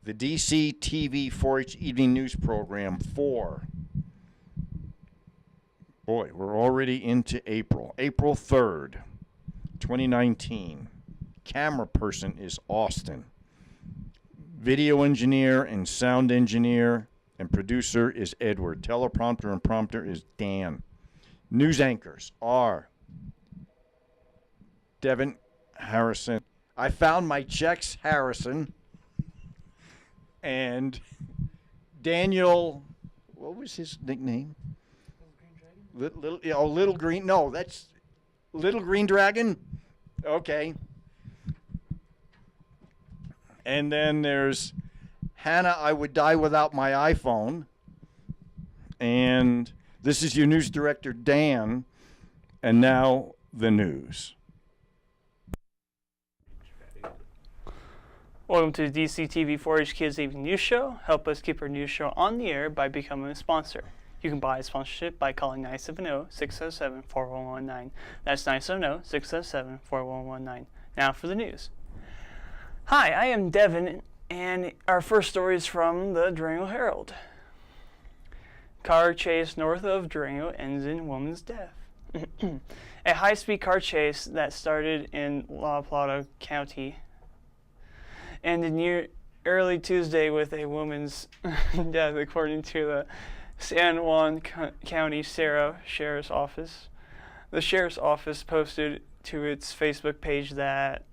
The DC TV 4-H Evening News Program 4. Boy, we're already into April. April 3rd, 2019. Camera person is Austin. Video engineer and sound engineer and producer is Edward. Teleprompter and prompter is Dan. News anchors are Devin Harrison. I found my checks, Harrison. And Daniel, what was his nickname? Little Green. No, that's Little Green Dragon. Okay. And then there's Hannah, I Would Die Without My iPhone. And this is your news director, Dan. And now the news. Welcome to the DC TV 4-H Kids Evening News Show. Help us keep our news show on the air by becoming a sponsor. You can buy a sponsorship by calling 970-607-4119. That's 970-607-4119. Now for the news. Hi, I am Devin, and our first story is from the Durango Herald. Car chase north of Durango ends in woman's death. A high-speed car chase that started in La Plata County ended near early Tuesday with a woman's death, according to the San Juan County Sheriff's Office. The Sheriff's Office posted to its Facebook page that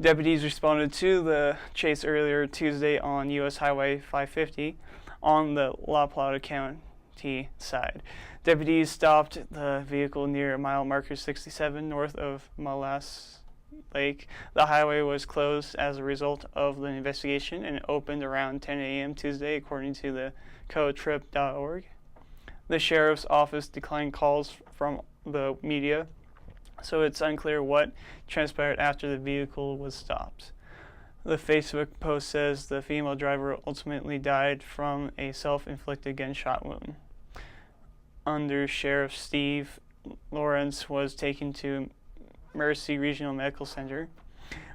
deputies responded to the chase earlier Tuesday on U.S. Highway 550 on the La Plata County side. Deputies stopped the vehicle near mile marker 67 north of Molas Lake. The highway was closed as a result of the investigation and opened around 10 a.m. Tuesday, according to the cotrip.org. The sheriff's office declined calls from the media, so it's unclear what transpired after the vehicle was stopped. The Facebook post says the female driver ultimately died from a self-inflicted gunshot wound. Under Sheriff Steve Lawrence was taken to Mercy Regional Medical Center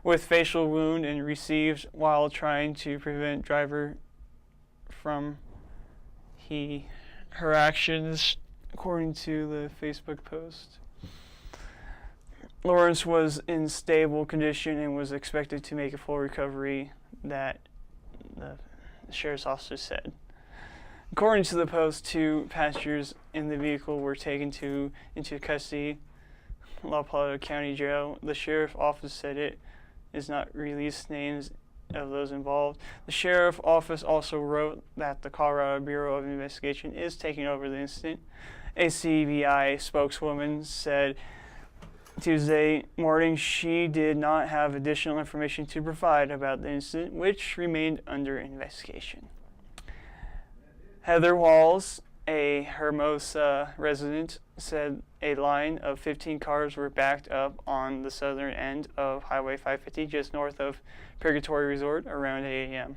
with facial wound and received while trying to prevent driver from her actions, according to the Facebook post. Lawrence was in stable condition and was expected to make a full recovery, that the sheriff's officer said. According to the post, 2 passengers in the vehicle were taken into custody, La Plata County Jail. The sheriff's office said it is not released names of those involved. The sheriff's office also wrote that the Colorado Bureau of Investigation is taking over the incident. A CBI spokeswoman said Tuesday morning she did not have additional information to provide about the incident, which remained under investigation. Heather Walls, a Hermosa resident, said a line of 15 cars were backed up on the southern end of Highway 550 just north of Purgatory Resort around 8 a.m.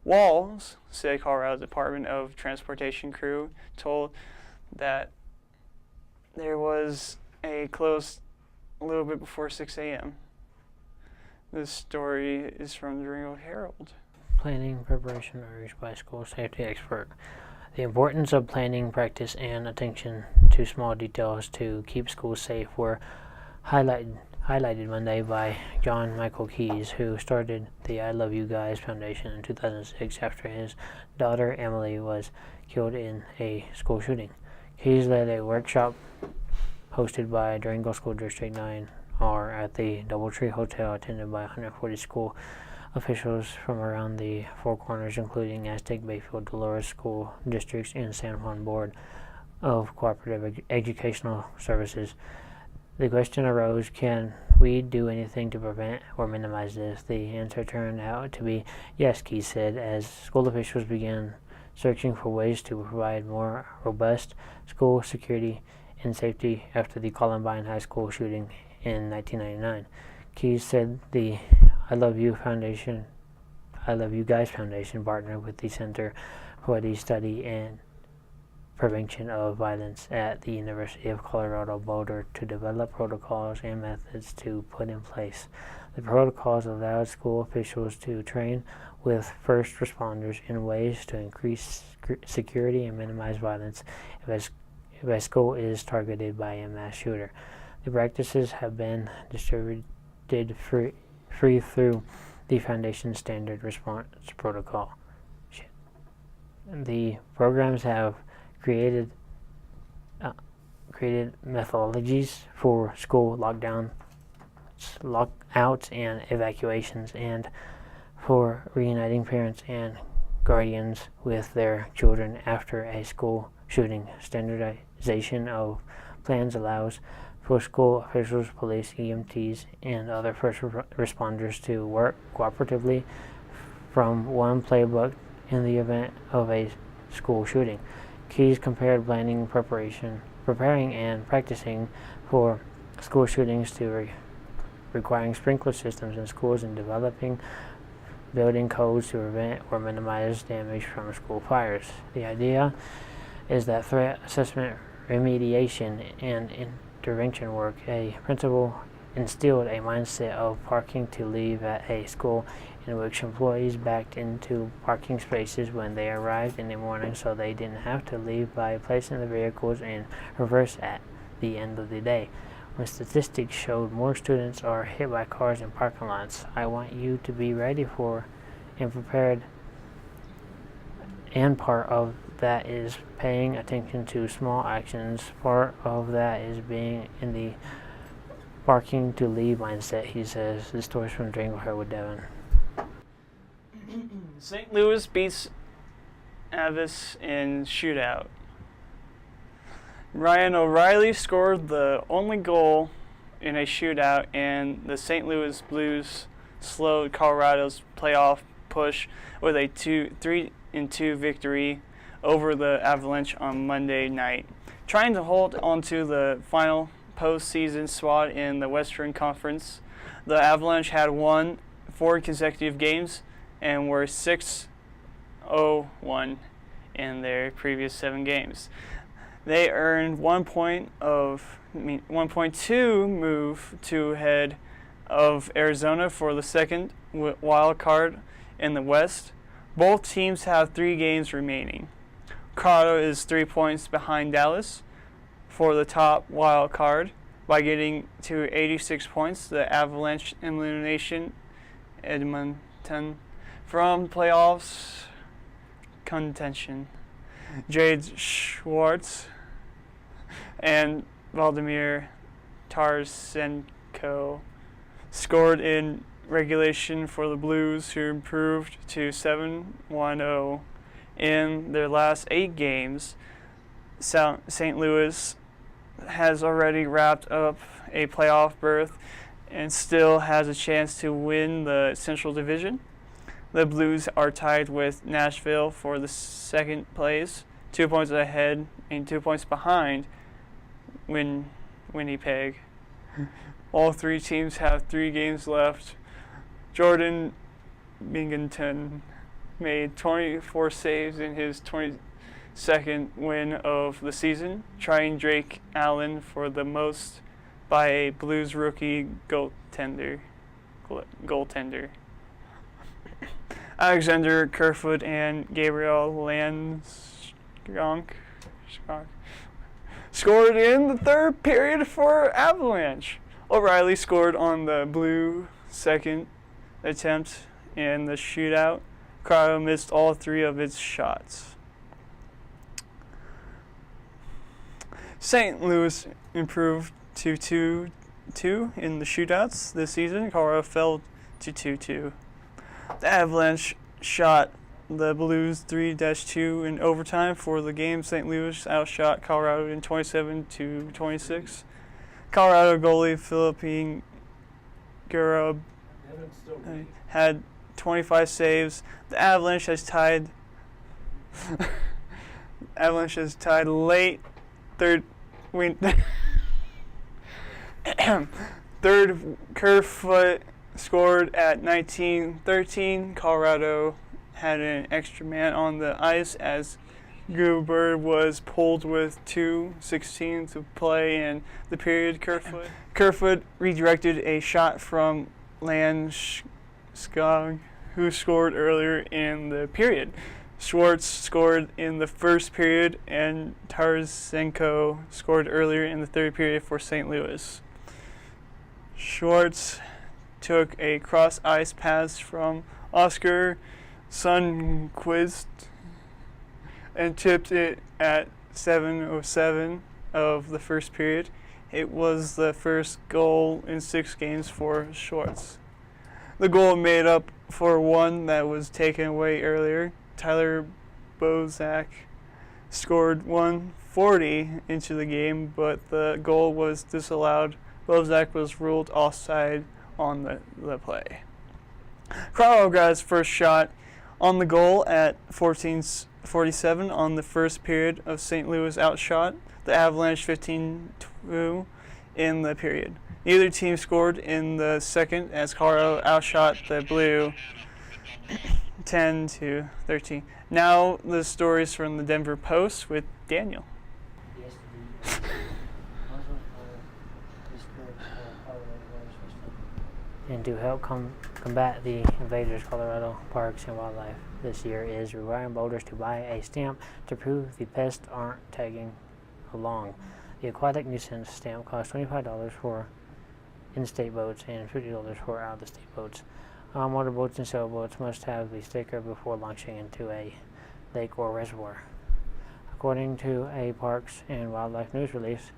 Walls said Colorado Department of Transportation crew told that there was a close a little bit before 6 a.m. This story is from the Durango Herald. Planning preparation urged by school safety expert. The importance of planning, practice, and attention to small details to keep schools safe were highlighted Monday by John Michael Keys, who started the I Love You Guys Foundation in 2006 after his daughter Emily was killed in a school shooting. Keys led a workshop hosted by Durango School District 9R at the Doubletree Hotel, attended by 140 school officials from around the Four Corners, including Aztec, Bayfield, Dolores School Districts, and San Juan Board of Cooperative Educational Services. The question arose, can we do anything to prevent or minimize this? The answer turned out to be yes, Keys said, as school officials began searching for ways to provide more robust school security and safety after the Columbine High School shooting in 1999. Keys said the I Love You Guys Foundation partnered with the Center for the Study and Prevention of Violence at the University of Colorado Boulder to develop protocols and methods to put in place. The protocols allowed school officials to train with first responders in ways to increase security and minimize violence if a school is targeted by a mass shooter. The practices have been distributed free through the Foundation Standard Response Protocol. The programs have created methodologies for school lockouts and evacuations, and for reuniting parents and guardians with their children after a school shooting. Standardization of plans allows for school officials, police, EMTs, and other first responders to work cooperatively from one playbook in the event of a school shooting. Keys compared planning, preparing and practicing for school shootings to requiring sprinkler systems in schools, and developing building codes to prevent or minimize damage from school fires. The idea is that threat assessment, remediation, and intervention work. A principal instilled a mindset of parking to leave at a school, in which employees backed into parking spaces when they arrived in the morning, so they didn't have to leave by placing the vehicles in reverse at the end of the day. When statistics showed more students are hit by cars in parking lots, I want you to be ready for and prepared, and part of that is paying attention to small actions. Part of that is being in the parking to leave mindset, he says. This story is from Dringlehurst with Devin. St. Louis beats Avis in shootout. Ryan O'Reilly scored the only goal in a shootout, and the St. Louis Blues slowed Colorado's playoff push with a 3-2 victory over the Avalanche on Monday night. Trying to hold onto the final postseason spot in the Western Conference, the Avalanche had won 4 consecutive games and were 6-0-1 in their previous 7 games. They earned 1.2 move to head of Arizona for the second wild card in the West. Both teams have 3 games remaining. Colorado is 3 points behind Dallas for the top wild card by getting to 86 points. The Avalanche elimination Edmonton from playoffs contention. Jade Schwartz and Vladimir Tarasenko scored in regulation for the Blues, who improved to 7-1-0 in their last 8 games. St. Louis has already wrapped up a playoff berth and still has a chance to win the Central Division. The Blues are tied with Nashville for the second place, 2 points ahead and 2 points behind Winnipeg. All 3 teams have 3 games left. Jordan Binghamton made 24 saves in his 22nd win of the season, trying Drake Allen for the most by a Blues rookie goaltender. Alexander Kerfoot and Gabriel Landeskog scored in the third period for Avalanche. O'Reilly scored on the Blue second attempt in the shootout. Colorado missed all 3 of its shots. St. Louis improved to 2-2 in the shootouts this season. Colorado fell to 2-2. The Avalanche shot the Blues 3-2 in overtime for the game. St. Louis outshot Colorado in 27-26. Colorado goalie Philippe Garab had 25 saves. The Avalanche has tied late third Kerfoot scored at 19-13. Colorado had an extra man on the ice as Gruber was pulled with 2:16 to play in the period. Kerfoot redirected a shot from Landeskog, who scored earlier in the period. Schwartz scored in the first period, and Tarasenko scored earlier in the third period for St. Louis. Schwartz took a cross-ice pass from Oscar Sundqvist and tipped it at 7:07 of the first period. It was the first goal in 6 games for Schwartz. The goal made up for one that was taken away earlier. Tyler Bozak scored 1:40 into the game, but the goal was disallowed. Bozak was ruled offside on the play. Colorado got his first shot on the goal at 14:47 on the first period of St. Louis outshot the Avalanche 15-2 in the period. Neither team scored in the second as Colorado outshot the Blue 10-13. Now the stories from the Denver Post with Daniel. And to help combat the invaders, Colorado Parks and Wildlife this year is requiring boaters to buy a stamp to prove the pests aren't tagging along. The aquatic nuisance stamp costs $25 for in-state boats and $50 for out-of-state boats. Motorboats and sailboats must have the sticker before launching into a lake or reservoir. According to a Parks and Wildlife news release,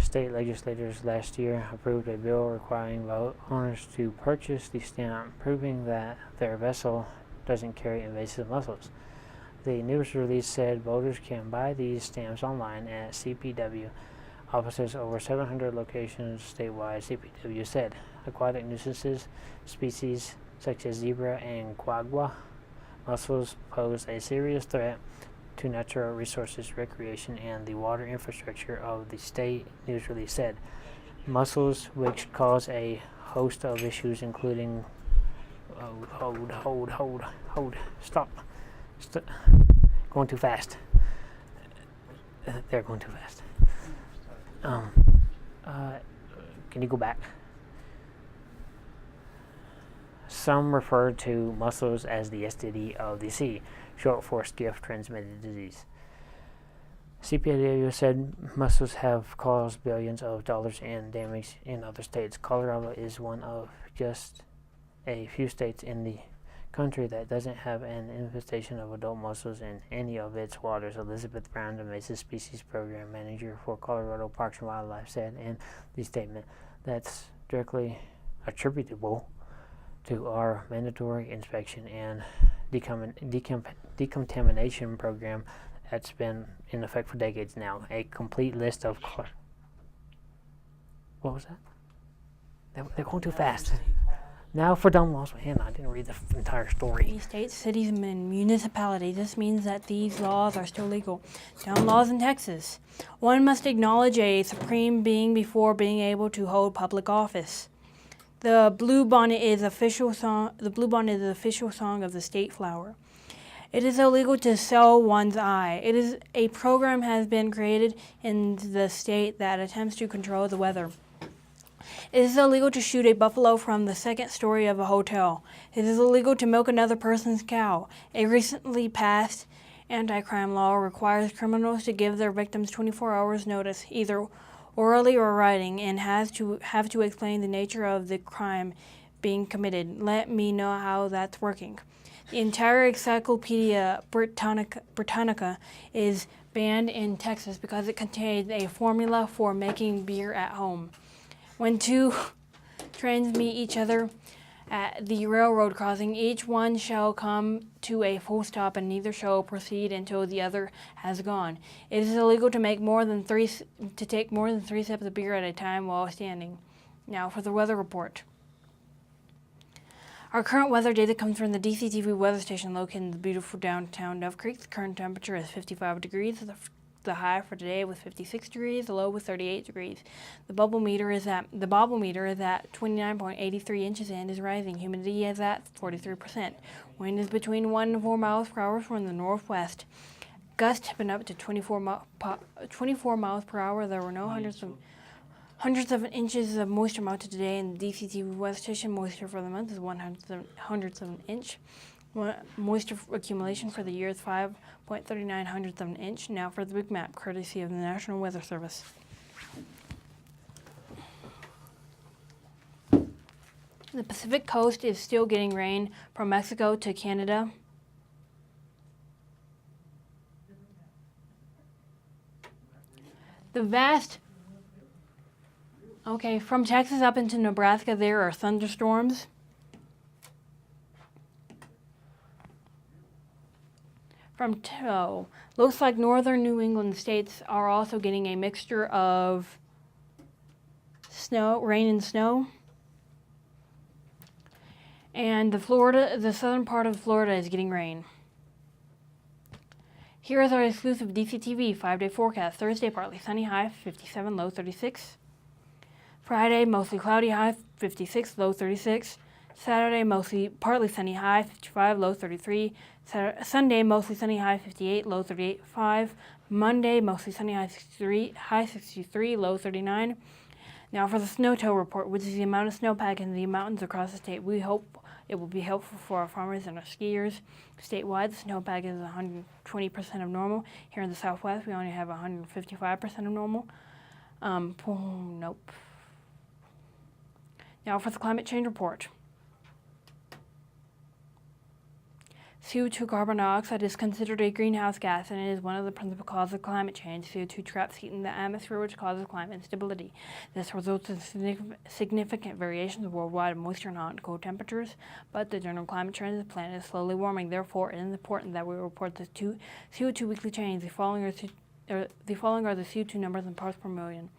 state legislators last year approved a bill requiring boat owners to purchase the stamp proving that their vessel doesn't carry invasive mussels. The news release said boaters can buy these stamps online at CPW offices over 700 locations statewide. CPW said aquatic nuisances species such as zebra and quagga mussels pose a serious threat to natural resources, recreation, and the water infrastructure of the state, news release said. Mussels, which cause a host of issues including stop. Going too fast. They're going too fast. Can you go back? Some refer to mussels as the STD of the sea, short for skiff-transmitted disease. CPW said mussels have caused billions of dollars in damage in other states. Colorado is one of just a few states in the country that doesn't have an infestation of adult mussels in any of its waters. Elizabeth Brown, the Invasive Species Program Manager for Colorado Parks and Wildlife, said in the statement that's directly attributable to our mandatory inspection and decontamination program that's been in effect for decades now. A complete list of... What was that? They're going too fast. Now for dumb laws. Man, I didn't read the entire story. States, cities, and municipalities. This means that these laws are still legal. Dumb laws in Texas. One must acknowledge a supreme being before being able to hold public office. The bluebonnet is the official song of the state flower. It is illegal to sell one's eye. A program has been created in the state that attempts to control the weather. It is illegal to shoot a buffalo from the second story of a hotel. It is illegal to milk another person's cow. A recently passed anti-crime law requires criminals to give their victims 24 hours notice, either orally or writing, and have to explain the nature of the crime being committed. Let me know how that's working. The entire Encyclopedia Britannica is banned in Texas because it contains a formula for making beer at home. When two trains meet each other at the railroad crossing, each one shall come to a full stop and neither shall proceed until the other has gone. It is illegal to take more than 3 sips of beer at a time while standing. Now for the weather report. Our current weather data comes from the DCTV weather station located in the beautiful downtown Dove Creek. The current temperature is 55 degrees. The high for today was 56 degrees, the low was 38 degrees. The bubble meter is at 29.83 inches and is rising. Humidity is at 43%. Wind is between 1 and 4 miles per hour from the northwest. Gusts have been up to 24 miles per hour. There were no hundreds Hundreds of inches of moisture melted today in the DCTV weather station. Moisture for the month is 100ths of an inch. Moisture accumulation for the year is 5.39 hundredths of an inch. Now for the big map, courtesy of the National Weather Service. The Pacific coast is still getting rain from Mexico to Canada. From Texas up into Nebraska, there are thunderstorms. Looks like northern New England states are also getting a mixture of rain and snow. And the southern part of Florida is getting rain. Here is our exclusive DCTV 5-day forecast. Thursday, partly sunny, high 57, low 36. Friday, mostly cloudy, high 56, low 36. Saturday, mostly partly sunny, high 55, low 33. Sunday, mostly sunny, high 58, low 38, 5. Monday, mostly sunny, high 63, low 39. Now for the snow total report, which is the amount of snowpack in the mountains across the state. We hope it will be helpful for our farmers and our skiers. Statewide, the snowpack is 120% of normal. Here in the Southwest, we only have 155% of normal. Nope. Now for the climate change report. CO2 carbon dioxide is considered a greenhouse gas and it is one of the principal causes of climate change. CO2 traps heat in the atmosphere, which causes climate instability. This results in significant variations worldwide in moisture and hot and cold temperatures, but the general climate trend of the planet is slowly warming. Therefore, it is important that we report the CO2 weekly change. The following are the CO2 numbers in parts per million.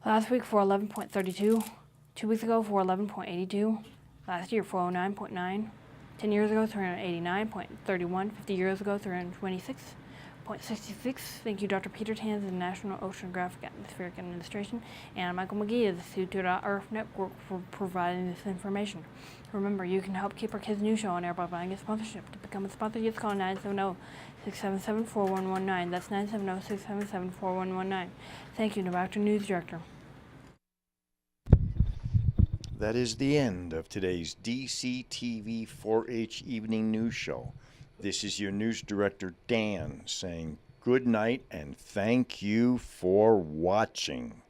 Last week for 11.32, 2 weeks ago for 11.82, last year for 09.9. 10 years ago, 389.31. 50 years ago, 326.66. Thank you, Dr. Peter Tanz of the National Oceanographic Atmospheric Administration, and Michael McGee of the CO2.Earth Network for providing this information. Remember, you can help keep our kids' news show on air by buying a sponsorship. To become a sponsor, just call 970-677-4119. That's 970-677-4119. Thank you, Nebraska News Director. That is the end of today's DCTV 4-H Evening News Show. This is your news director, Dan, saying good night and thank you for watching.